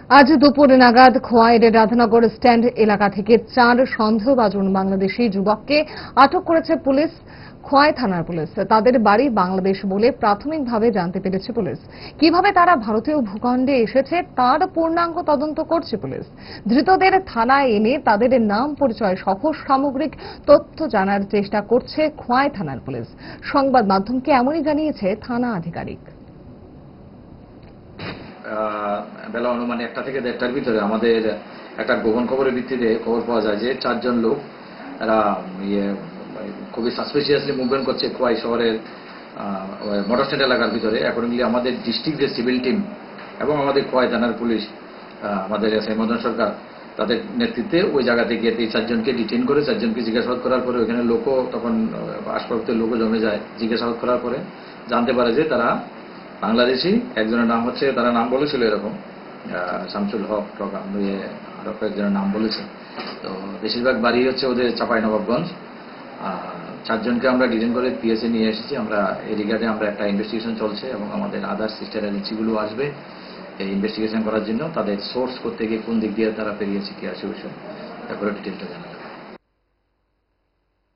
আজ দুপুর নাগাদ খোয়াইয়ের রাধানগর স্ট্যান্ড এলাকা থেকে 4 সন্দেহভাজন বাংলাদেশি যুবককে আটক করেছে পুলিশ। খোয়াই থানার পুলিশ তাদের বাড়ি বাংলাদেশ বলে প্রাথমিকভাবে জানতে পেরেছে পুলিশ। কিভাবে তারা ভারতীয় ভূখণ্ডে এসেছে তার পূর্ণাঙ্গ তদন্ত করছে পুলিশ। ধৃতদের থানায় এনে তাদের নাম পরিচয় সহ সামগ্রিক তথ্য জানার চেষ্টা করছে খোয়াই থানার পুলিশ। সংবাদ মাধ্যমকে এমনই জানিয়েছে থানা আধিকারিক। বেলা অনুমানে 1টা থেকে 1:30টার ভিতরে আমাদের একটা গোপন খবরের ভিত্তিতে খবর পাওয়া যায় যে 4 জন লোক এরা খুবই সাসপিশিয়াসলি মুভমেন্ট করছে খোয়াই শহরের মোটর স্ট্যান্ড এলাকার ভিতরে। অ্যাকর্ডিংলি আমাদের ডিস্ট্রিক্টের সিভিল টিম এবং আমাদের খোয়াই থানার পুলিশ, আমাদের এসআই মদন সরকার, তাদের নেতৃত্বে ওই জায়গা থেকে এই 4 জনকে ডিটেইন করে 4 জনকে জিজ্ঞাসাবাদ করার পরে ওইখানে লোকও তখন আশপাশের লোকও জমে যায়। জিজ্ঞাসাবাদ করার পরে জানতে পারে যে তারা বাংলাদেশি। একজনের নাম হচ্ছে, তারা নাম বলেছিল এরকম শামসুল হক টকাম, আরো কয়েকজনের নাম বলেছে। তো বেশিরভাগ বাড়ি হচ্ছে ওদের চাঁপাইনবাবগঞ্জ। 4 জনকে আমরা ডিটেইন করে পিএসএ নিয়ে এসেছি। আমরা এই রিগার্ডে আমরা একটা ইনভেস্টিগেশন চলছে এবং আমাদের আদার সিস্টার এজেন্সিগুলো আসবে এই ইনভেস্টিগেশন করার জন্য। তাদের সোর্স করতে গিয়ে কোন দিক দিয়ে তারা পেরিয়েছে কি আছে ওই সব ব্যাপারে ডিটেলটা জানা যাবে।